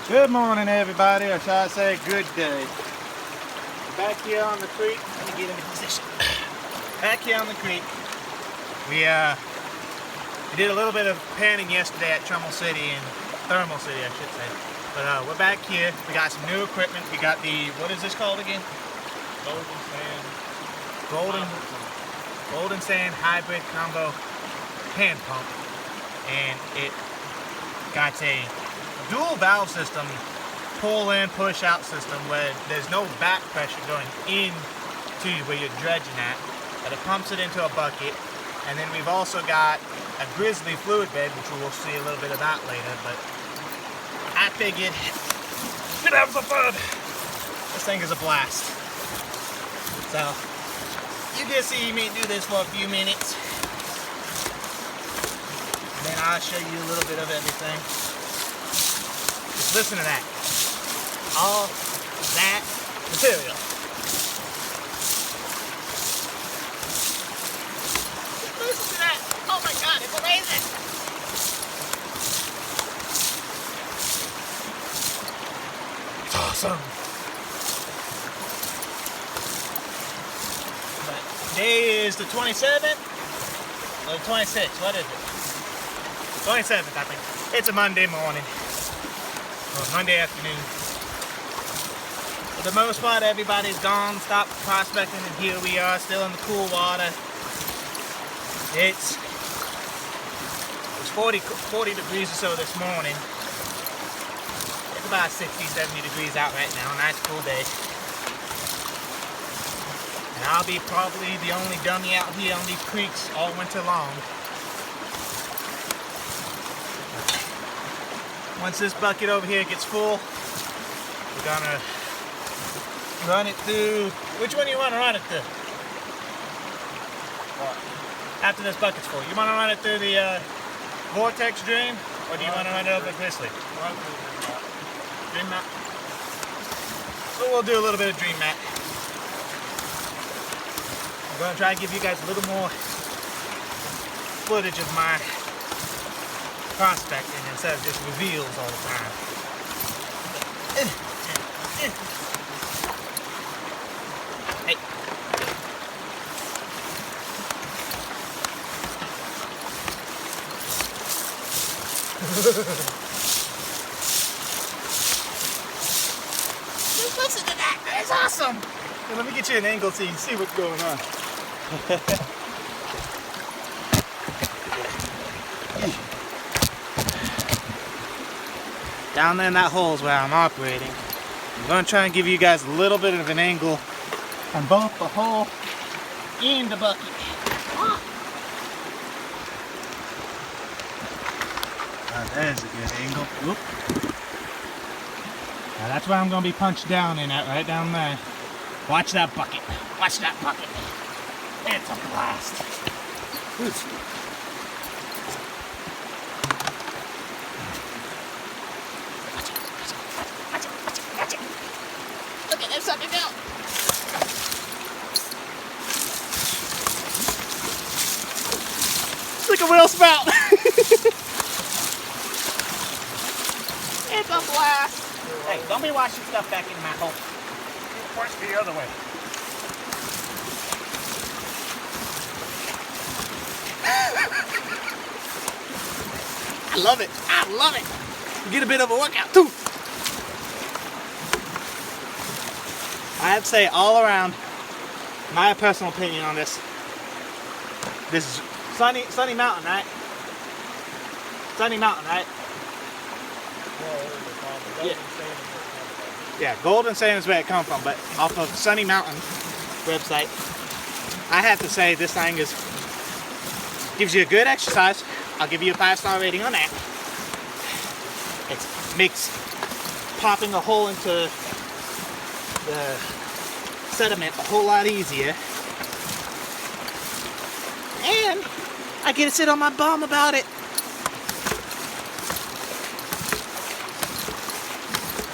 Good morning, everybody, or shall I say good day. Back here on the creek, let me get into position. Back here on the creek, we did a little bit of panning yesterday at Thermal City, I should say. But we're back here. We got some new equipment. We got the, what is this called again? Golden Sand Hybrid Combo Hand Pump, and it got a dual valve system, pull in, push out system, where there's no back pressure going into where you're dredging at, but it pumps it into a bucket. And then we've also got a Grizzly fluid bed, which we will see a little bit of that later, but I figured we'd have some fun. This thing is a blast. So you can see me do this for a few minutes, and then I'll show you a little bit of everything. Just listen to that. All that material. Just listen to that. Oh my God, it's amazing. It's awesome. Today is the 27th or the 26th, what is it? 27th, I think. It's a Monday morning, or Monday afternoon. For the most part, everybody's gone, stopped prospecting, and here we are, still in the cool water. It was 40 degrees or so this morning. It's about 60, 70 degrees out right now, nice cool day. And I'll be probably the only dummy out here on these creeks all winter long. Once this bucket over here gets full, we're gonna run it through. Which one do you want to run it through? What? After this bucket's full, you want to run it through the vortex dream, or do you want to run it over Grizzly? Dream mat. So we'll do a little bit of dream mat. I'm going to try and give you guys a little more footage of my prospecting instead of just reveals all the time. Hey. Just listen to that. That's awesome. Hey, let me get you an angle so you can see what's going on. Down there in that hole is where I'm operating. I'm going to try and give you guys a little bit of an angle on both the hole and the bucket. There's a good angle. Whoop. Now that's where I'm going to be punched down in at, right down there. Watch that bucket. Watch that bucket. It's a blast. Oof. Watch it. Look at that sucker go. It's like a whale spout. It's a blast. Hey, don't be washing stuff back in my hole. Point the other way. I love it. I love it. You get a bit of a workout too. I have to say, all around, my personal opinion on this is Sunny Mountain, right? Sunny Mountain, right? Yeah. Yeah, Golden Sand is where it comes from, but off of Sunny Mountain website, I have to say this thing gives you a good exercise. I'll give you a 5-star rating on that. It makes popping a hole into the sediment a whole lot easier. And I get to sit on my bum about it.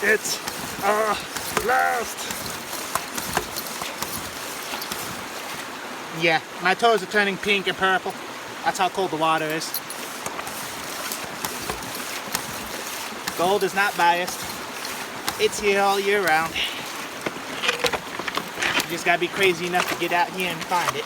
It's blast. Yeah, my toes are turning pink and purple. That's how cold the water is. Gold is not biased. It's here all year round. You just gotta be crazy enough to get out here and find it.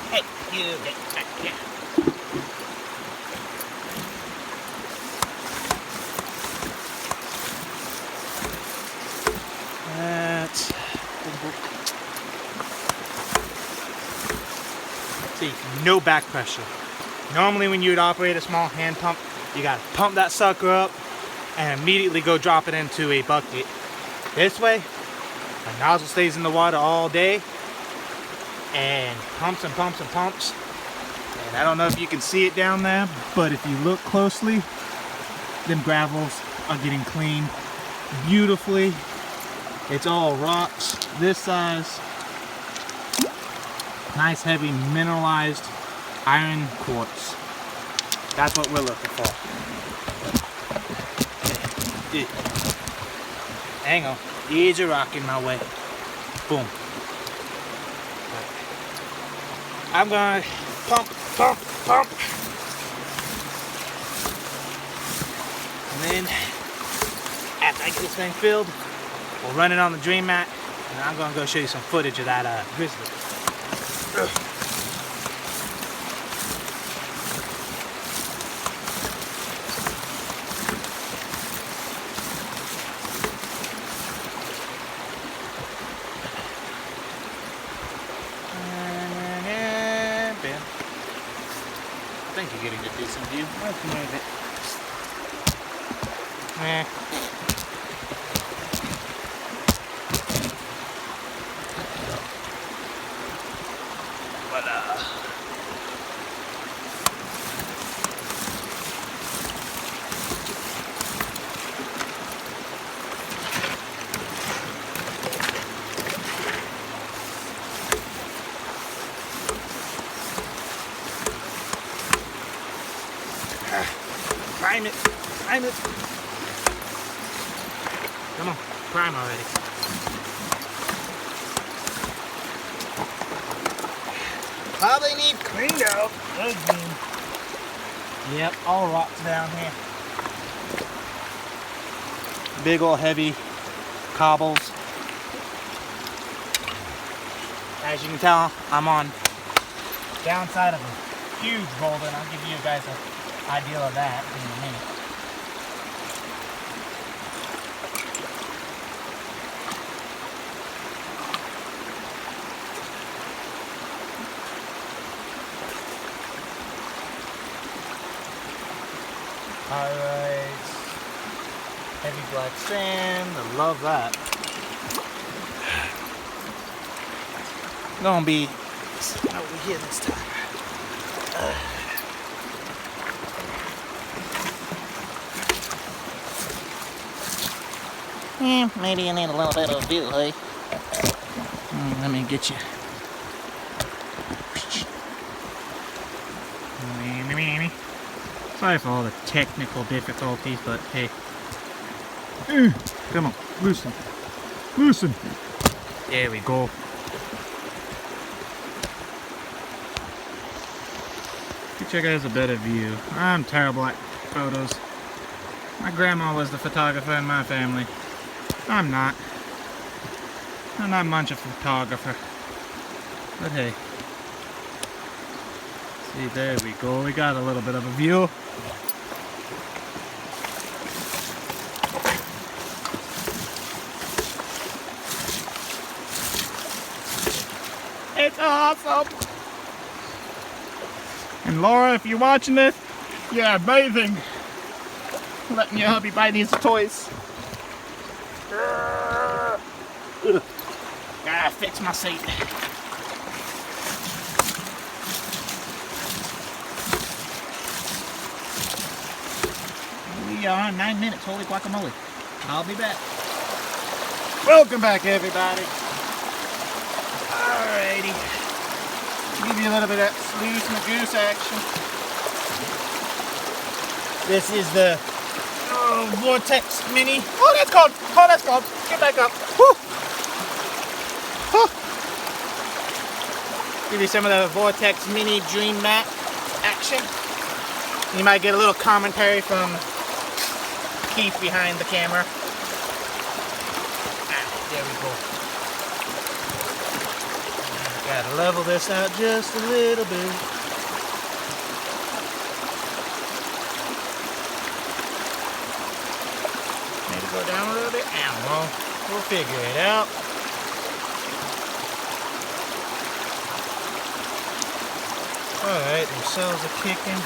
Hey, you get back here. See, no back pressure. Normally when you would operate a small hand pump, you gotta pump that sucker up and immediately go drop it into a bucket. This way, the nozzle stays in the water all day and pumps and pumps and pumps. And I don't know if you can see it down there, but if you look closely, them gravels are getting cleaned beautifully. It's all rocks this size. Nice heavy mineralized iron quartz. That's what we're looking for. Hang on. There's a rock in my way. Boom. I'm gonna pump, pump, pump. And then after I get this thing filled, we'll run it on the drain mat, and I'm gonna go show you some footage of that Grizzly. I think you're getting a decent view. Let's move it. Prime it, prime it. Come on, prime already. Probably need cleaned out. Again. Yep, all rocks down here. Big old heavy cobbles. As you can tell, I'm on downside of a huge boulder, and I'll give you guys an idea of that in a minute. Alright, heavy black sand, I love that. Gonna be sitting over here this time. Yeah, maybe you need a little bit of view, hey? Let me get you. Sorry for all the technical difficulties, but hey. Come on, loosen. Loosen. There we go. Get you guys a better view. I'm terrible at photos. My grandma was the photographer in my family. I'm not. I'm not much of a photographer. But hey. See, there we go. We got a little bit of a view. It's awesome! And Laura, if you're watching this, you're amazing. Letting your hubby buy these toys. Gotta fix my seat. We are on 9 minutes, holy guacamole. I'll be back. Welcome back, everybody. Alrighty. Give you a little bit of that sluice and goose action. This is the Vortex Mini. Oh, that's cold. Oh, that's cold. Get back up. Woo. Woo. Give you some of the Vortex Mini Dream Mat action. You might get a little commentary from Keith behind the camera. There we go. Gotta level this out just a little bit. Maybe go down a little bit. I don't know. We'll figure it out. Alright, the cells are kicking.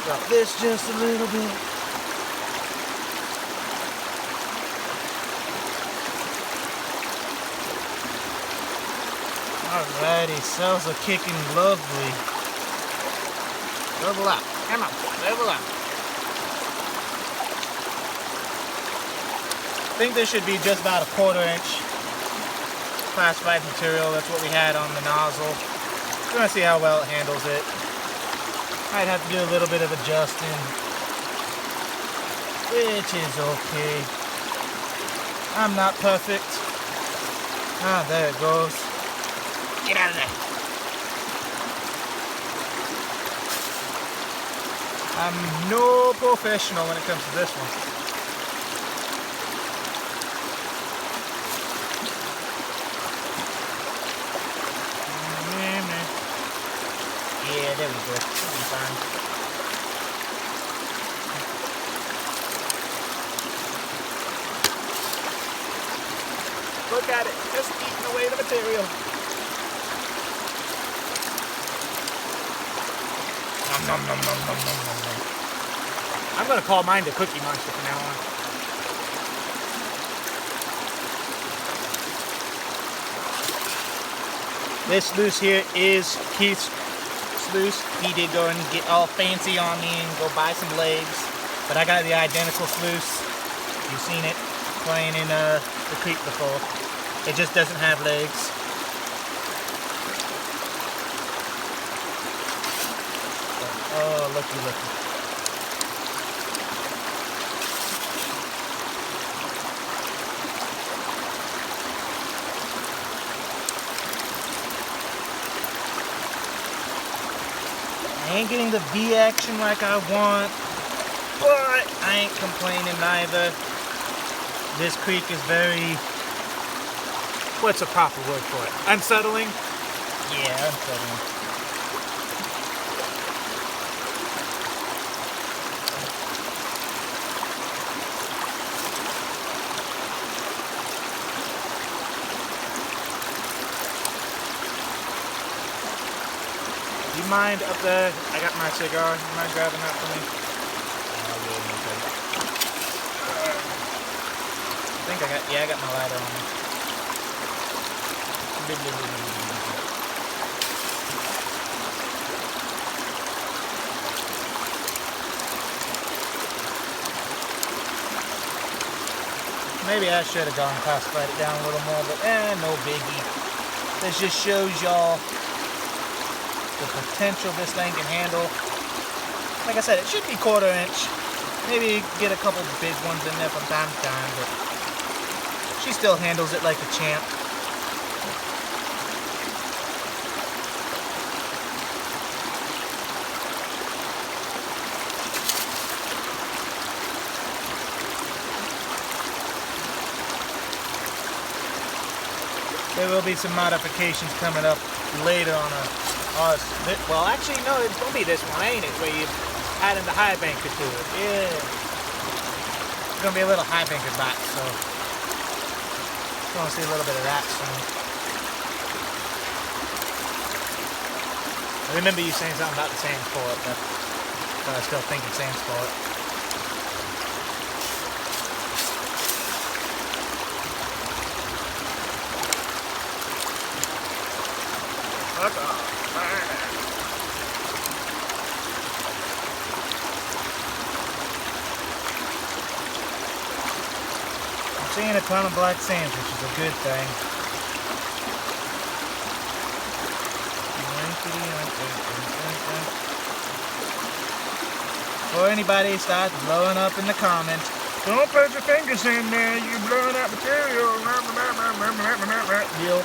Drop this just a little bit. Alrighty, cells are kicking lovely. Level up. Come on, level up. I think this should be just about a 1/4 inch classified material. That's what we had on the nozzle. We're gonna see how well it handles it. Might have to do a little bit of adjusting, which is okay. I'm not perfect. Ah, there it goes. Get out of there. I'm no professional when it comes to this one. Yeah, there we go. It'll be fine. Look at it, just eating away the material. Nom, nom, nom, nom, nom, nom, nom. I'm gonna call mine the Cookie Monster from now on. This sluice here is Keith's sluice. He did go and get all fancy on me and go buy some legs, but I got the identical sluice. You've seen it playing in the creek before. It just doesn't have legs. Oh, looky, looky. I ain't getting the V action like I want, but I ain't complaining neither. This creek is very, what's a proper word for it? Unsettling? Yeah, unsettling. You mind up there? I got my cigar. You mind grabbing that for me? I think I got my lighter on me. Maybe I should have gone and classified it down a little more, but no biggie. This just shows y'all the potential this thing can handle. Like I said, it should be 1/4 inch. Maybe get a couple big ones in there from time to time, but she still handles it like a champ. There will be some modifications coming up later on well, actually, no, it's going to be this one, ain't it? Where you're adding the high banker to it. Yeah. It's going to be a little high banker back, so going to see a little bit of that soon. I remember you saying something about the sand sport, but I was still thinking sand sport. Fuck off. I'm seeing a ton of black sands, which is a good thing. before anybody starts blowing up in the comments, don't put your fingers in there, you're blowing out material. Deal.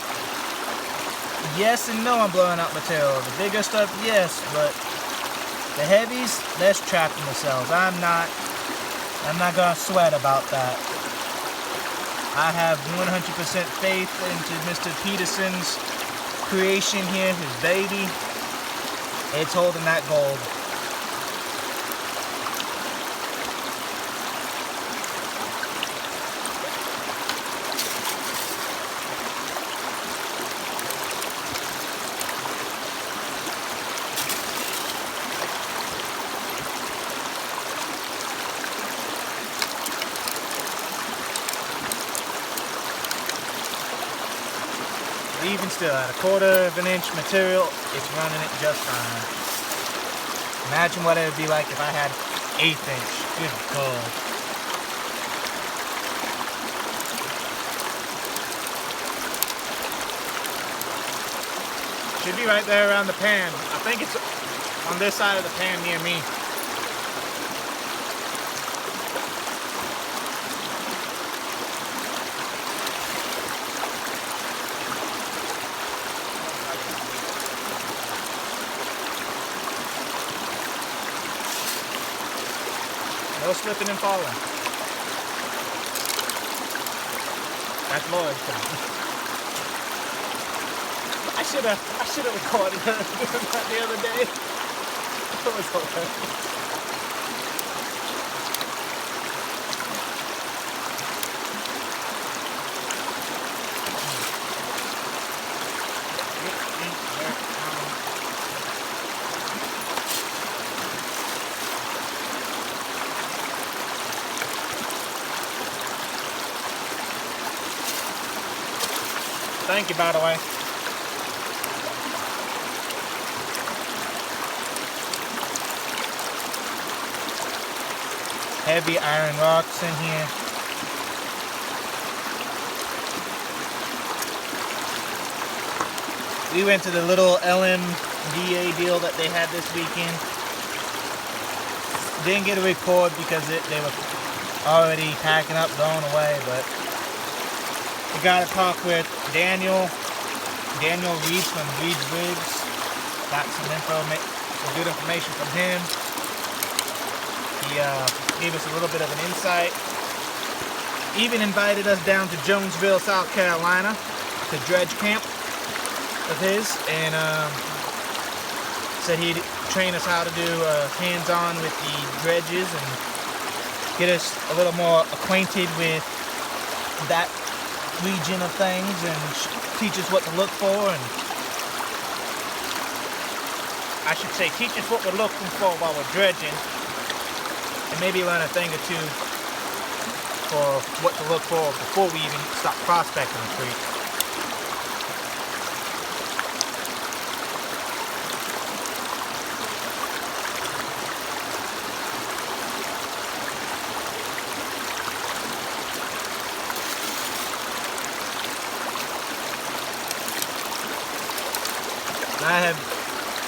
Yes and no, I'm blowing out material. The bigger stuff, yes, but the heavies, that's trapped in the cells. I'm not gonna sweat about that. I have 100% faith into Mr. Peterson's creation here, his baby. It's holding that gold. Even still, at 1/4 of an inch material, it's running it just fine. Imagine what it would be like if I had 1/8 inch. Good God. Should be right there around the pan. I think it's on this side of the pan near me. No slipping and falling. That's Lloyd's time. I should have recorded her doing that the other day. That was hilarious. Thank you, by the way. Heavy iron rocks in here. We went to the little LMDA deal that they had this weekend. Didn't get a record because they were already packing up, going away, but we got to talk with Daniel Reed from Reed's Rigs. Got some good information from him. He gave us a little bit of an insight. Even invited us down to Jonesville, South Carolina, to dredge camp of his, and said he'd train us how to do hands-on with the dredges and get us a little more acquainted with that region of things and teach us what to look for, and I should say teach us what we're looking for while we're dredging, and maybe learn a thing or two for what to look for before we even start prospecting the creek.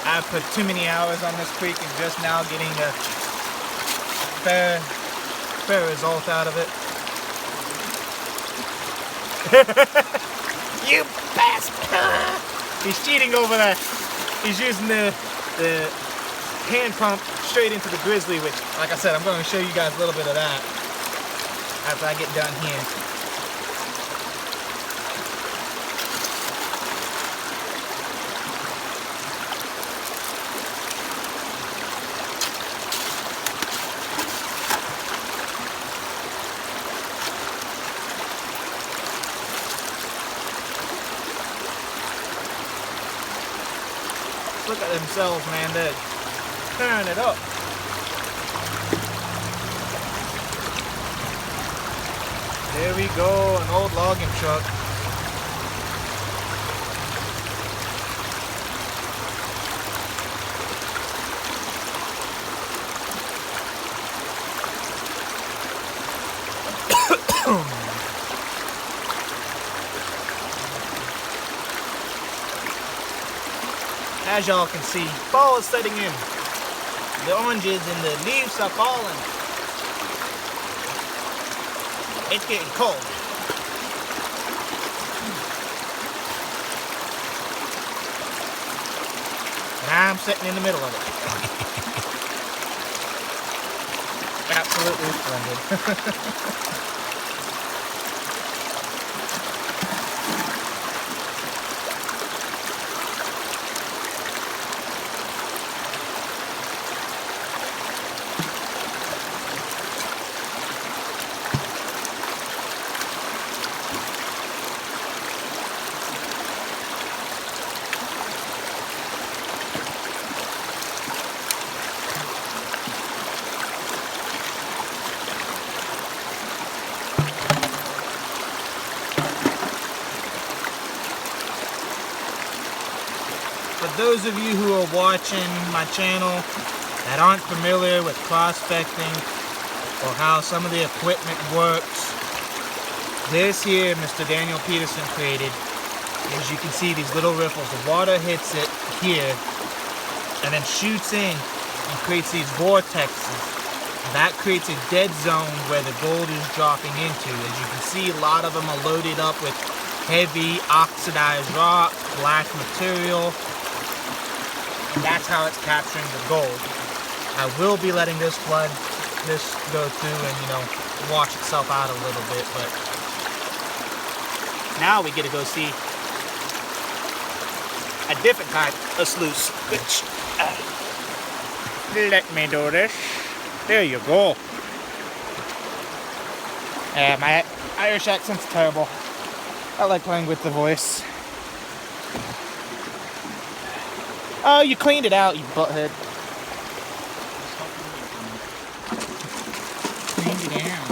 I've put too many hours on this creek and just now getting a fair result out of it. You bastard! He's cheating over there. He's using the hand pump straight into the Grizzly, which, like I said, I'm going to show you guys a little bit of that after I get done here. Look at themselves, man. They're tearing it up. There we go, an old logging truck. As y'all can see, fall is setting in. The oranges and the leaves are falling. It's getting cold. And I'm sitting in the middle of it. Absolutely splendid. For those of you who are watching my channel that aren't familiar with prospecting or how some of the equipment works, this here Mr. Daniel Peterson created, as you can see, these little riffles. The water hits it here and then shoots in and creates these vortexes. That creates a dead zone where the gold is dropping into. As you can see, a lot of them are loaded up with heavy oxidized rock, black material. And that's how it's capturing the gold. I will be letting this go through and, you know, wash itself out a little bit, but now we get to go see a different type of sluice, which, let me do this. There you go. My Irish accent's terrible. I like playing with the voice. Oh, you cleaned it out, you butthead. Cleaned it out.